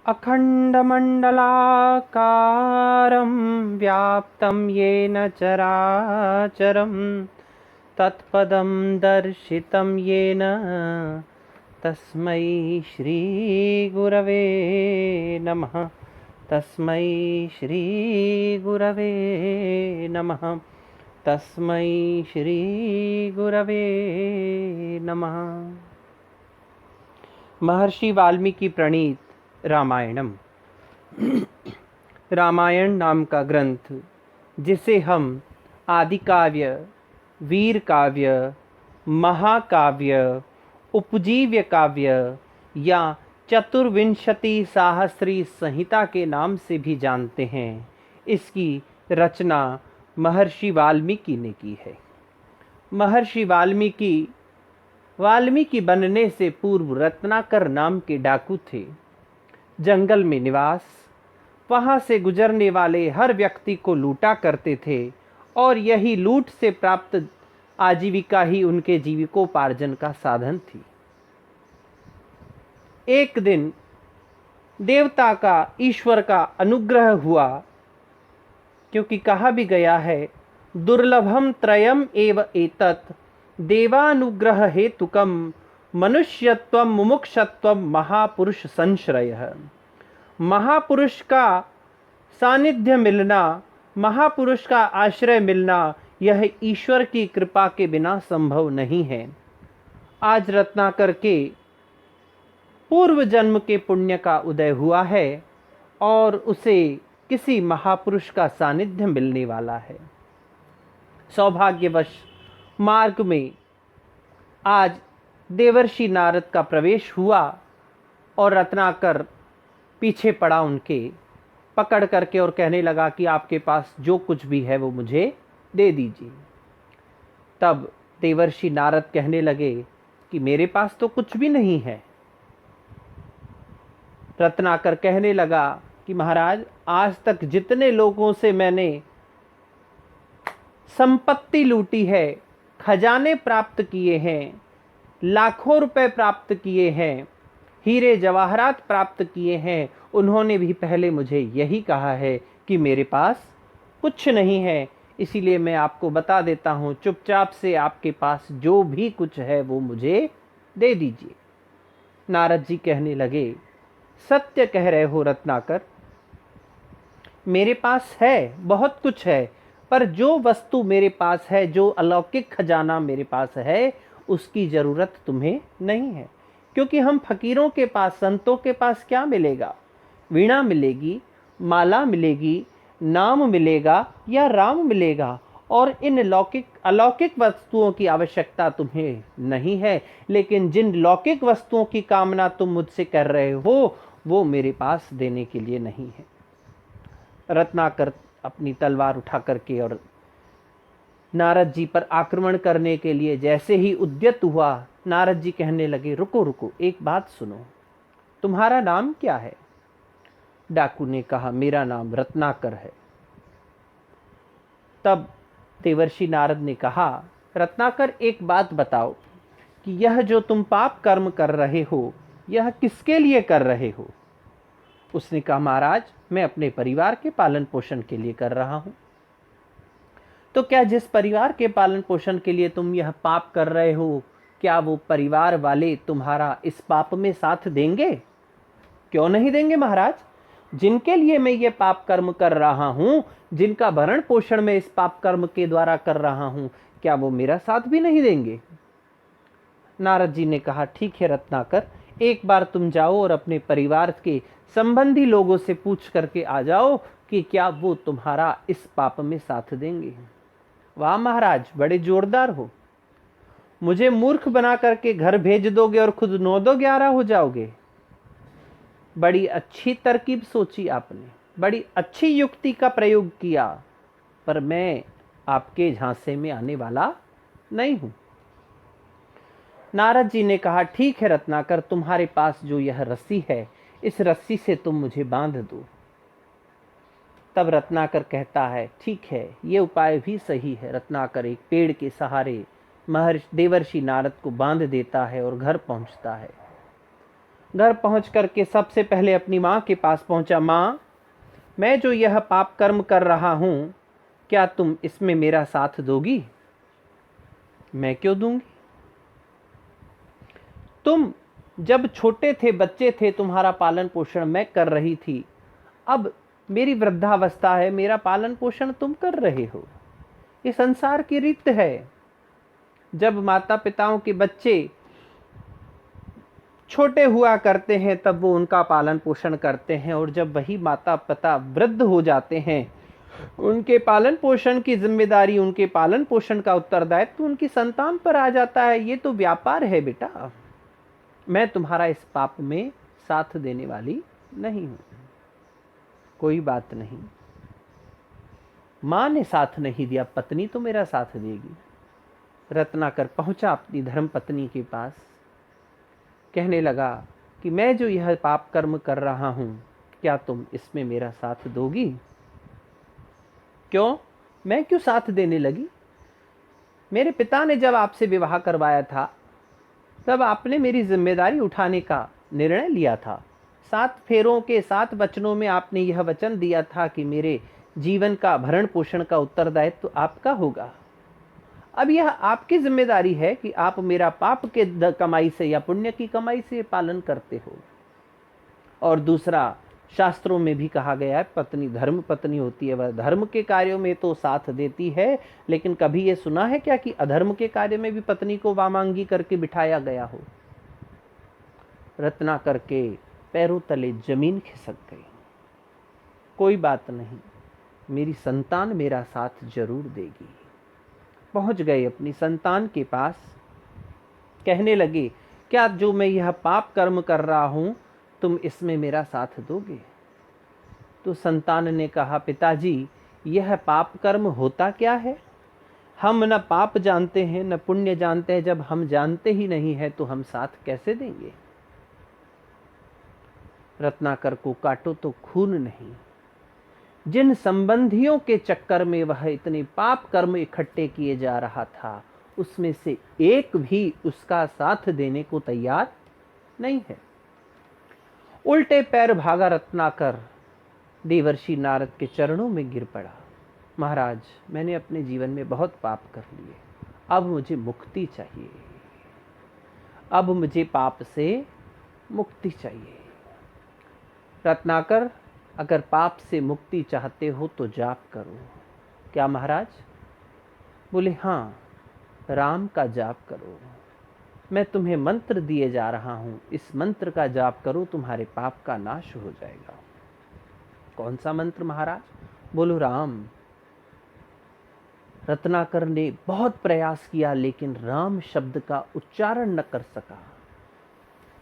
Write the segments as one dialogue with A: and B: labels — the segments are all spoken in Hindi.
A: अखण्डमण्डलाकारं व्याप्तं येन चराचरं तत्पदं दर्शितं येन तस्मै श्रीगुरवे नमः। तस्मै श्रीगुरवे नमः। तस्मै श्रीगुरवे नमः। महर्षि वाल्मीकि प्रणीत रामायणम। रामायण नाम का ग्रंथ, जिसे हम आदि काव्य, वीर काव्य, महाकाव्य, उपजीव्य काव्य या चतुर्विंशति साहस्री संहिता के नाम से भी जानते हैं, इसकी रचना महर्षि वाल्मीकि ने की है। महर्षि वाल्मीकि बनने से पूर्व रत्नाकर नाम के डाकू थे। जंगल में निवास, वहां से गुजरने वाले हर व्यक्ति को लूटा करते थे और यही लूट से प्राप्त आजीविका ही उनके जीविकोपार्जन का साधन थी। एक दिन देवता का, ईश्वर का अनुग्रह हुआ, क्योंकि कहा भी गया है, दुर्लभम त्रयम एव एतत् देवानुग्रह हेतुकम मनुष्यत्वम मुमुक्षत्वम महापुरुष संश्रयः। महापुरुष का सानिध्य मिलना, महापुरुष का आश्रय मिलना, यह ईश्वर की कृपा के बिना संभव नहीं है। आज रत्नाकर के पूर्व जन्म के पुण्य का उदय हुआ है और उसे किसी महापुरुष का सानिध्य मिलने वाला है। सौभाग्यवश मार्ग में आज देवर्षि नारद का प्रवेश हुआ और रत्नाकर पीछे पड़ा उनके, पकड़ करके और कहने लगा कि आपके पास जो कुछ भी है वो मुझे दे दीजिए। तब देवर्षि नारद कहने लगे कि मेरे पास तो कुछ भी नहीं है। रत्नाकर कहने लगा कि महाराज, आज तक जितने लोगों से मैंने संपत्ति लूटी है, खजाने प्राप्त किए हैं, लाखों रुपए प्राप्त किए हैं, हीरे जवाहरात प्राप्त किए हैं, उन्होंने भी पहले मुझे यही कहा है कि मेरे पास कुछ नहीं है। इसीलिए मैं आपको बता देता हूँ, चुपचाप से आपके पास जो भी कुछ है वो मुझे दे दीजिए। नारद जी कहने लगे, सत्य कह रहे हो रत्नाकर, मेरे पास है, बहुत कुछ है, पर जो वस्तु मेरे पास है, जो अलौकिक खजाना मेरे पास है, उसकी ज़रूरत तुम्हें नहीं है। क्योंकि हम फकीरों के पास, संतों के पास क्या मिलेगा? वीणा मिलेगी, माला मिलेगी, नाम मिलेगा या राम मिलेगा, और इन अलौकिक वस्तुओं की आवश्यकता तुम्हें नहीं है। लेकिन जिन लौकिक वस्तुओं की कामना तुम मुझसे कर रहे हो, वो मेरे पास देने के लिए नहीं है। रत्नाकर अपनी तलवार उठा करके और नारद जी पर आक्रमण करने के लिए जैसे ही उद्यत हुआ, नारद जी कहने लगे, रुको रुको, एक बात सुनो, तुम्हारा नाम क्या है? डाकू ने कहा, मेरा नाम रत्नाकर है। तब देवर्षि नारद ने कहा, रत्नाकर, एक बात बताओ कि यह जो तुम पाप कर्म कर रहे हो, यह किसके लिए कर रहे हो? उसने कहा, महाराज, मैं अपने परिवार के पालन पोषण के लिए कर रहा हूं। तो क्या जिस परिवार के पालन पोषण के लिए तुम यह पाप कर रहे हो, क्या वो परिवार वाले तुम्हारा इस पाप में साथ देंगे? क्यों नहीं देंगे महाराज? जिनके लिए मैं ये पाप कर्म कर रहा हूं, जिनका भरण पोषण मैं इस पाप कर्म के द्वारा कर रहा हूं, क्या वो मेरा साथ भी नहीं देंगे? नारद जी ने कहा, ठीक है रत्नाकर, एक बार तुम जाओ और अपने परिवार के संबंधी लोगों से पूछ करके आ जाओ कि क्या वो तुम्हारा इस पाप में साथ देंगे। वाह महाराज, बड़े जोरदार हो। मुझे मूर्ख बना करके घर भेज दोगे और खुद 9-11 हो जाओगे। बड़ी अच्छी तरकीब सोची आपने, बड़ी अच्छी युक्ति का प्रयोग किया, पर मैं आपके झांसे में आने वाला नहीं हूं। नारद जी ने कहा, ठीक है रत्नाकर, तुम्हारे पास जो यह रस्सी है, इस रस्सी से तुम मुझे बांध दो। तब रत्नाकर कहता है, ठीक है, ये उपाय भी सही है। रत्नाकर एक पेड़ के सहारे महर्षि देवर्षि नारद को बांध देता है और घर पहुंचता है। घर पहुंच करके सबसे पहले अपनी माँ के पास पहुंचा। माँ, मैं जो यह पाप कर्म कर रहा हूँ, क्या तुम इसमें मेरा साथ दोगी? मैं क्यों दूंगी? तुम जब छोटे थे, बच्चे थे, तुम्हारा पालन पोषण मैं कर रही थी। अब मेरी वृद्धावस्था है, मेरा पालन पोषण तुम कर रहे हो। ये संसार की रीत है। जब माता पिताओं के बच्चे छोटे हुआ करते हैं तब वो उनका पालन पोषण करते हैं, और जब वही माता पिता वृद्ध हो जाते हैं, उनके पालन पोषण की जिम्मेदारी, उनके पालन पोषण का उत्तरदायित्व तो उनकी संतान पर आ जाता है। ये तो व्यापार है बेटा। मैं तुम्हारा इस पाप में साथ देने वाली नहीं हूं। कोई बात नहीं, मां ने साथ नहीं दिया, पत्नी तो मेरा साथ देगी। रत्नाकर पहुंचा अपनी धर्म पत्नी के पास, कहने लगा कि मैं जो यह पाप कर्म कर रहा हूं, क्या तुम इसमें मेरा साथ दोगी? क्यों? मैं क्यों साथ देने लगी? मेरे पिता ने जब आपसे विवाह करवाया था, तब आपने मेरी जिम्मेदारी उठाने का निर्णय लिया था। 7 फेरों के 7 वचनों में आपने यह वचन दिया था कि मेरे जीवन का भरण पोषण का उत्तरदायित्व तो आपका होगा। अब यह आपकी जिम्मेदारी है कि आप मेरा पाप के कमाई से या पुण्य की कमाई से पालन करते हो। और दूसरा, शास्त्रों में भी कहा गया है, पत्नी धर्म पत्नी होती है, वह धर्म के कार्यों में तो साथ देती है, लेकिन कभी ये सुना है क्या कि अधर्म के कार्य में भी पत्नी को वामांगी करके बिठाया गया हो? रत्नाकर के पैरों तले जमीन खिसक गई। कोई बात नहीं, मेरी संतान मेरा साथ जरूर देगी। पहुंच गए अपनी संतान के पास, कहने लगे, क्या जो मैं यह पाप कर्म कर रहा हूं, तुम इसमें मेरा साथ दोगे? तो संतान ने कहा, पिताजी, यह पाप कर्म होता क्या है? हम न पाप जानते हैं न पुण्य जानते हैं। जब हम जानते ही नहीं है तो हम साथ कैसे देंगे? रत्नाकर को काटो तो खून नहीं। जिन संबंधियों के चक्कर में वह इतने पाप कर्म इकट्ठे किए जा रहा था, उसमें से एक भी उसका साथ देने को तैयार नहीं है। उल्टे पैर भागा रत्नाकर, देवर्षि नारद के चरणों में गिर पड़ा। महाराज, मैंने अपने जीवन में बहुत पाप कर लिए, अब मुझे मुक्ति चाहिए। अब मुझे पाप से मुक्ति चाहिए। रत्नाकर, अगर पाप से मुक्ति चाहते हो तो जाप करो। क्या महाराज? बोले, हाँ, राम का जाप करो। मैं तुम्हें मंत्र दिए जा रहा हूं, इस मंत्र का जाप करो, तुम्हारे पाप का नाश हो जाएगा। कौन सा मंत्र महाराज? बोलो, राम। रत्नाकर ने बहुत प्रयास किया, लेकिन राम शब्द का उच्चारण न कर सका।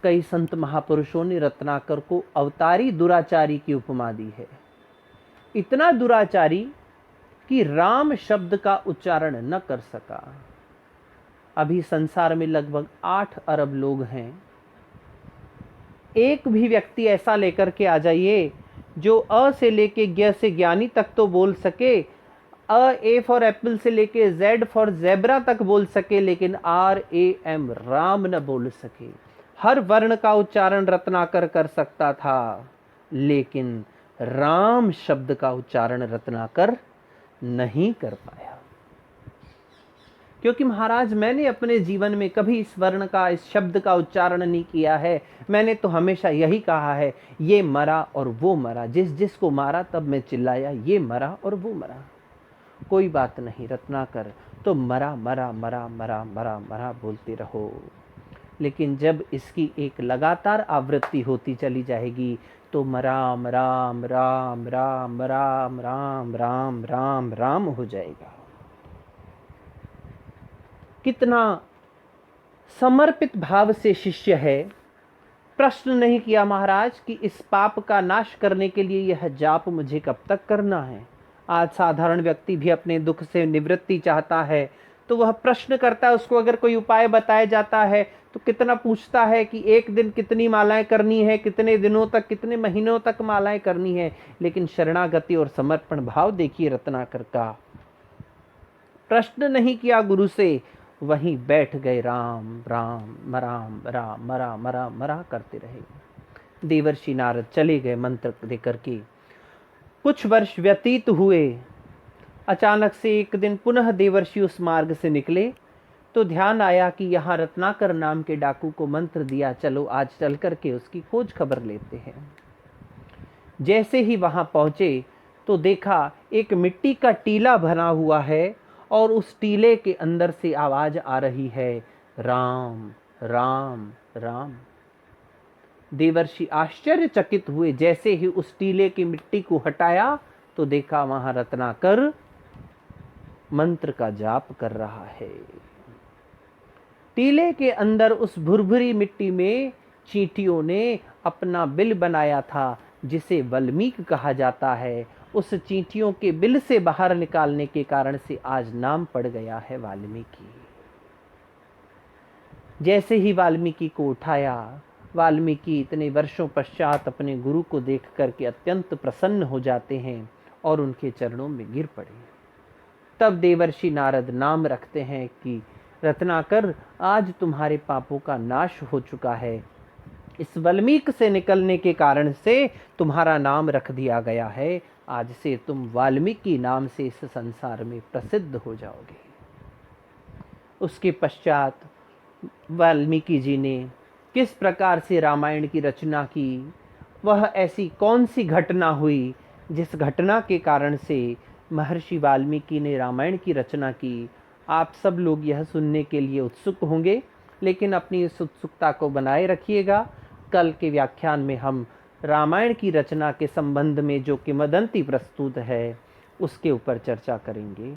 A: कई संत महापुरुषों ने रत्नाकर को अवतारी दुराचारी की उपमा दी है। इतना दुराचारी कि राम शब्द का उच्चारण न कर सका। अभी संसार में लगभग 8 अरब लोग हैं। एक भी व्यक्ति ऐसा लेकर के आ जाइए जो अ से लेके ज्ञ से ज्ञानी तक तो बोल सके, ए फॉर एप्पल से लेके जेड फॉर जेब्रा तक बोल सके, लेकिन RAM राम न बोल सके। हर वर्ण का उच्चारण रत्नाकर कर सकता था, लेकिन राम शब्द का उच्चारण रत्नाकर नहीं कर पाया। क्योंकि महाराज, मैंने अपने जीवन में कभी इस वर्ण का, इस शब्द का उच्चारण नहीं किया है। मैंने तो हमेशा यही कहा है, ये मरा और वो मरा, जिस जिसको मारा तब मैं चिल्लाया, ये मरा और वो मरा। कोई बात नहीं रत्नाकर, तो मरा मरा मरा मरा मरा मरा बोलते रहो। लेकिन जब इसकी एक लगातार आवृत्ति होती चली जाएगी तो राम राम राम राम राम राम राम राम राम हो जाएगा। कितना समर्पित भाव से शिष्य है। प्रश्न नहीं किया महाराज कि इस पाप का नाश करने के लिए यह जाप मुझे कब तक करना है। आज साधारण व्यक्ति भी अपने दुख से निवृत्ति चाहता है तो वह प्रश्न करता है, उसको अगर कोई उपाय बताया जाता है तो कितना पूछता है कि एक दिन कितनी मालाएं करनी है, कितने दिनों तक, कितने महीनों तक मालाएं करनी है। लेकिन शरणागति और समर्पण भाव देखिए रत्नाकर का। प्रश्न नहीं किया गुरु से, वहीं बैठ गए, राम राम राम राम मरा मरा मरा करते रहे। देवर्षि नारद चले गए मंत्र देकर के। कुछ वर्ष व्यतीत हुए। अचानक से एक दिन पुनः देवर्षि उस मार्ग से निकले तो ध्यान आया कि यहाँ रत्नाकर नाम के डाकू को मंत्र दिया, चलो आज चल करके उसकी खोज खबर लेते हैं। जैसे ही वहां पहुंचे तो देखा एक मिट्टी का टीला बना हुआ है और उस टीले के अंदर से आवाज आ रही है, राम राम राम। देवर्षि आश्चर्यचकित हुए। जैसे ही उस टीले की मिट्टी को हटाया तो देखा वहां रत्नाकर मंत्र का जाप कर रहा है। टीले के अंदर उस भुरभुरी मिट्टी में चींटियों ने अपना बिल बनाया था, जिसे वाल्मीकि कहा जाता है। उस चींटियों के बिल से बाहर निकालने के कारण से आज नाम पड़ गया है वाल्मीकि। जैसे ही वाल्मीकि को उठाया, वाल्मीकि इतने वर्षों पश्चात अपने गुरु को देख करके अत्यंत प्रसन्न हो जाते हैं और उनके चरणों में गिर पड़े। तब देवर्षि नारद नाम रखते हैं कि रत्नाकर, आज तुम्हारे पापों का नाश हो चुका है। इस वाल्मीकि से निकलने के कारण से तुम्हारा नाम रख दिया गया है। आज से तुम वाल्मीकि नाम से इस संसार में प्रसिद्ध हो जाओगे। उसके पश्चात वाल्मीकि जी ने किस प्रकार से रामायण की रचना की, वह ऐसी कौन सी घटना हुई जिस घटना के कारण से महर्षि वाल्मीकि ने रामायण की रचना की, आप सब लोग यह सुनने के लिए उत्सुक होंगे। लेकिन अपनी इस उत्सुकता को बनाए रखिएगा। कल के व्याख्यान में हम रामायण की रचना के संबंध में जो किंवदंती प्रस्तुत है उसके ऊपर चर्चा करेंगे।